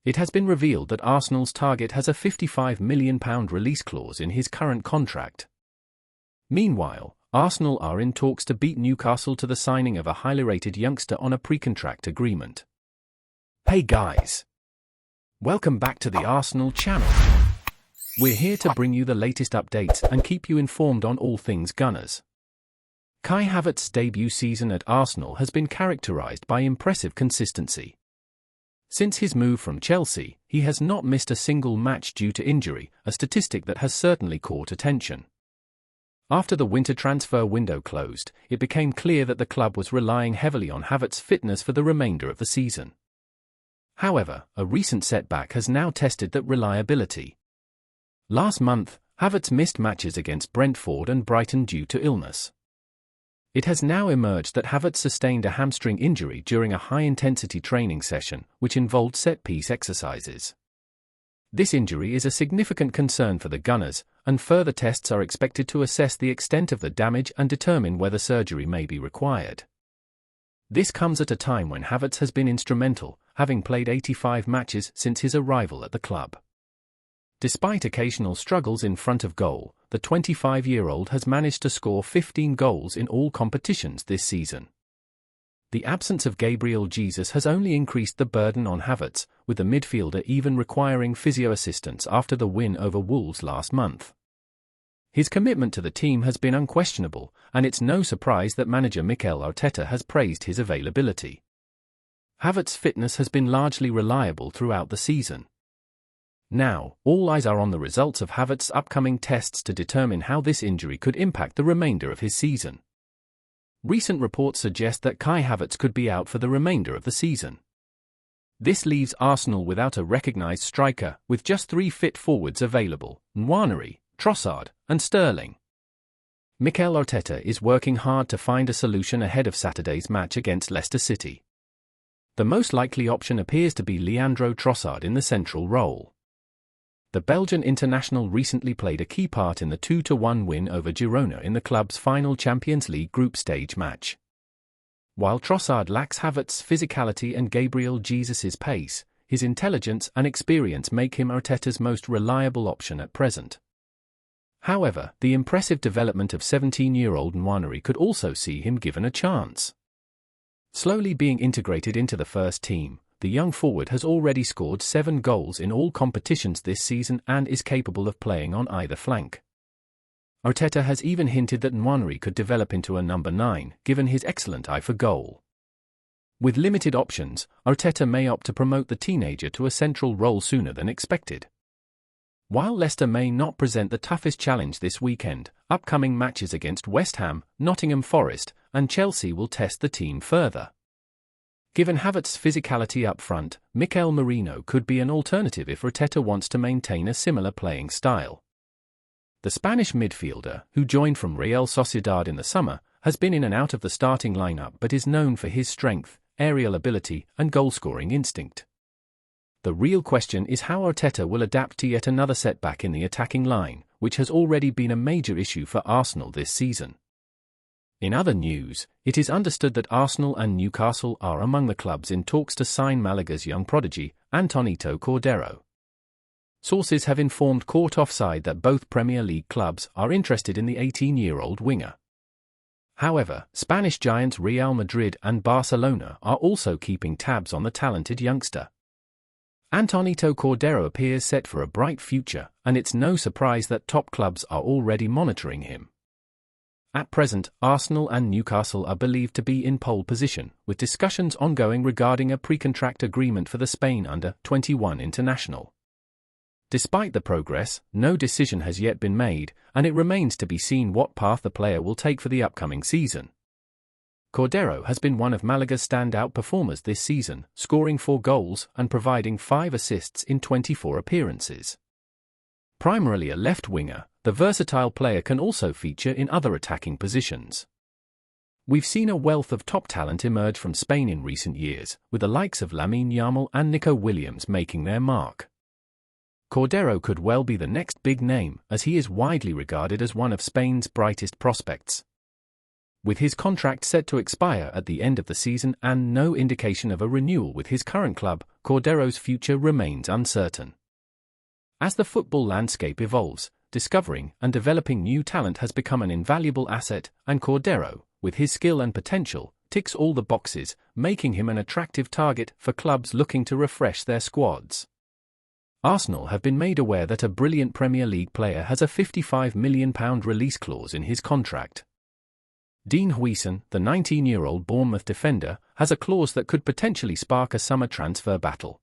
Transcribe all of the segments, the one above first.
It has been revealed that Arsenal's target has a £55 million release clause in his current contract. Meanwhile, Arsenal are in talks to beat Newcastle to the signing of a highly rated youngster on a pre-contract agreement. Hey guys! Welcome back to the Arsenal channel. We're here to bring you the latest updates and keep you informed on all things Gunners. Kai Havertz's debut season at Arsenal has been characterized by impressive consistency. Since his move from Chelsea, he has not missed a single match due to injury, a statistic that has certainly caught attention. After the winter transfer window closed, it became clear that the club was relying heavily on Havertz's fitness for the remainder of the season. However, a recent setback has now tested that reliability. Last month, Havertz missed matches against Brentford and Brighton due to illness. It has now emerged that Havertz sustained a hamstring injury during a high-intensity training session, which involved set-piece exercises. This injury is a significant concern for the Gunners, and further tests are expected to assess the extent of the damage and determine whether surgery may be required. This comes at a time when Havertz has been instrumental, having played 85 matches since his arrival at the club. Despite occasional struggles in front of goal, the 25-year-old has managed to score 15 goals in all competitions this season. The absence of Gabriel Jesus has only increased the burden on Havertz, with the midfielder even requiring physio assistance after the win over Wolves last month. His commitment to the team has been unquestionable, and it's no surprise that manager Mikel Arteta has praised his availability. Havertz's fitness has been largely reliable throughout the season. Now, all eyes are on the results of Havertz's upcoming tests to determine how this injury could impact the remainder of his season. Recent reports suggest that Kai Havertz could be out for the remainder of the season. This leaves Arsenal without a recognised striker, with just 3 fit forwards available: Nwaneri, Trossard, and Sterling. Mikel Arteta is working hard to find a solution ahead of Saturday's match against Leicester City. The most likely option appears to be Leandro Trossard in the central role. The Belgian international recently played a key part in the 2-1 win over Girona in the club's final Champions League group stage match. While Trossard lacks Havertz's physicality and Gabriel Jesus' pace, his intelligence and experience make him Arteta's most reliable option at present. However, the impressive development of 17-year-old Nwaneri could also see him given a chance. Slowly being integrated into the first team, the young forward has already scored 7 goals in all competitions this season and is capable of playing on either flank. Arteta has even hinted that Nwaneri could develop into a number 9, given his excellent eye for goal. With limited options, Arteta may opt to promote the teenager to a central role sooner than expected. While Leicester may not present the toughest challenge this weekend, upcoming matches against West Ham, Nottingham Forest, and Chelsea will test the team further. Given Havertz's physicality up front, Mikel Merino could be an alternative if Arteta wants to maintain a similar playing style. The Spanish midfielder, who joined from Real Sociedad in the summer, has been in and out of the starting lineup but is known for his strength, aerial ability, and goal-scoring instinct. The real question is how Arteta will adapt to yet another setback in the attacking line, which has already been a major issue for Arsenal this season. In other news, it is understood that Arsenal and Newcastle are among the clubs in talks to sign Malaga's young prodigy, Antonito Cordero. Sources have informed Court Offside that both Premier League clubs are interested in the 18-year-old winger. However, Spanish giants Real Madrid and Barcelona are also keeping tabs on the talented youngster. Antonito Cordero appears set for a bright future, and it's no surprise that top clubs are already monitoring him. At present, Arsenal and Newcastle are believed to be in pole position, with discussions ongoing regarding a pre-contract agreement for the Spain under-21 international. Despite the progress, no decision has yet been made, and it remains to be seen what path the player will take for the upcoming season. Cordero has been one of Malaga's standout performers this season, scoring 4 goals and providing 5 assists in 24 appearances. Primarily a left winger, the versatile player can also feature in other attacking positions. We've seen a wealth of top talent emerge from Spain in recent years, with the likes of Lamine Yamal and Nico Williams making their mark. Cordero could well be the next big name, as he is widely regarded as one of Spain's brightest prospects. With his contract set to expire at the end of the season and no indication of a renewal with his current club, Cordero's future remains uncertain. As the football landscape evolves, discovering and developing new talent has become an invaluable asset, and Cordero, with his skill and potential, ticks all the boxes, making him an attractive target for clubs looking to refresh their squads. Arsenal have been made aware that a brilliant Premier League player has a £55 million release clause in his contract. Dean Huijsen, the 19-year-old Bournemouth defender, has a clause that could potentially spark a summer transfer battle.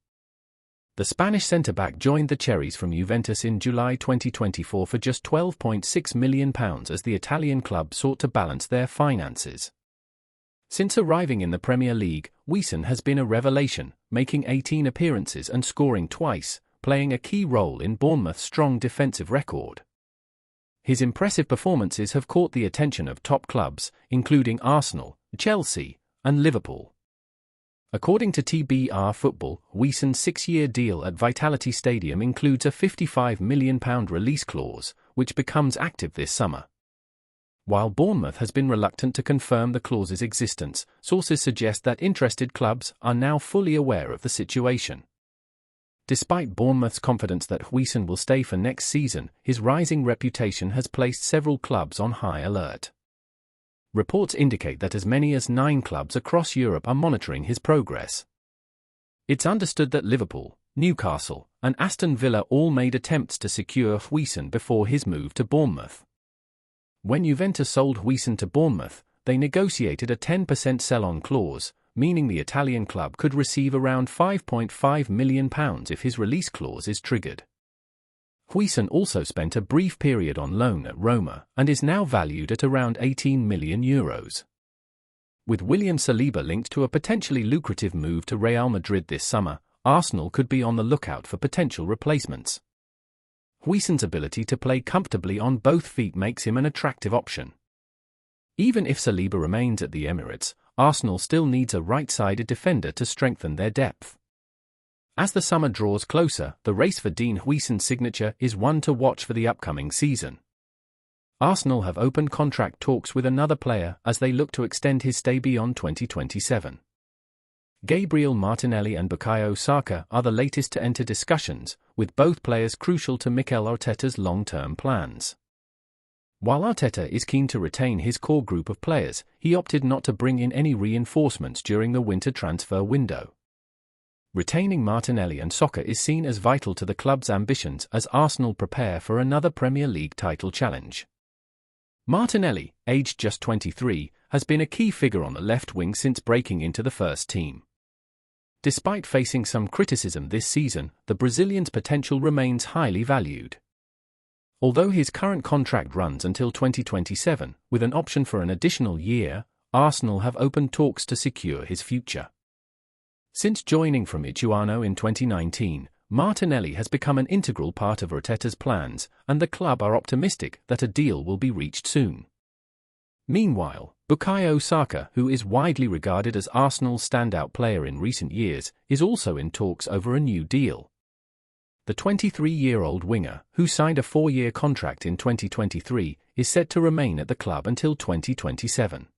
The Spanish centre-back joined the Cherries from Juventus in July 2024 for just £12.6 million as the Italian club sought to balance their finances. Since arriving in the Premier League, Huijsen has been a revelation, making 18 appearances and scoring twice, playing a key role in Bournemouth's strong defensive record. His impressive performances have caught the attention of top clubs, including Arsenal, Chelsea, and Liverpool. According to TBR Football, Huijsen's 6-year deal at Vitality Stadium includes a £55 million release clause, which becomes active this summer. While Bournemouth has been reluctant to confirm the clause's existence, sources suggest that interested clubs are now fully aware of the situation. Despite Bournemouth's confidence that Huijsen will stay for next season, his rising reputation has placed several clubs on high alert. Reports indicate that as many as 9 clubs across Europe are monitoring his progress. It's understood that Liverpool, Newcastle, and Aston Villa all made attempts to secure Huijsen before his move to Bournemouth. When Juventus sold Huijsen to Bournemouth, they negotiated a 10% sell-on clause, meaning the Italian club could receive around £5.5 million if his release clause is triggered. Huijsen also spent a brief period on loan at Roma and is now valued at around €18 million. With William Saliba linked to a potentially lucrative move to Real Madrid this summer, Arsenal could be on the lookout for potential replacements. Huijsen's ability to play comfortably on both feet makes him an attractive option. Even if Saliba remains at the Emirates, Arsenal still needs a right-sided defender to strengthen their depth. As the summer draws closer, the race for Dean Huijsen's signature is one to watch for the upcoming season. Arsenal have opened contract talks with another player as they look to extend his stay beyond 2027. Gabriel Martinelli and Bukayo Saka are the latest to enter discussions, with both players crucial to Mikel Arteta's long-term plans. While Arteta is keen to retain his core group of players, he opted not to bring in any reinforcements during the winter transfer window. Retaining Martinelli and Saka is seen as vital to the club's ambitions as Arsenal prepare for another Premier League title challenge. Martinelli, aged just 23, has been a key figure on the left wing since breaking into the first team. Despite facing some criticism this season, the Brazilian's potential remains highly valued. Although his current contract runs until 2027, with an option for an additional year, Arsenal have opened talks to secure his future. Since joining from Ituano in 2019, Martinelli has become an integral part of Arteta's plans, and the club are optimistic that a deal will be reached soon. Meanwhile, Bukayo Saka, who is widely regarded as Arsenal's standout player in recent years, is also in talks over a new deal. The 23-year-old winger, who signed a 4-year contract in 2023, is set to remain at the club until 2027.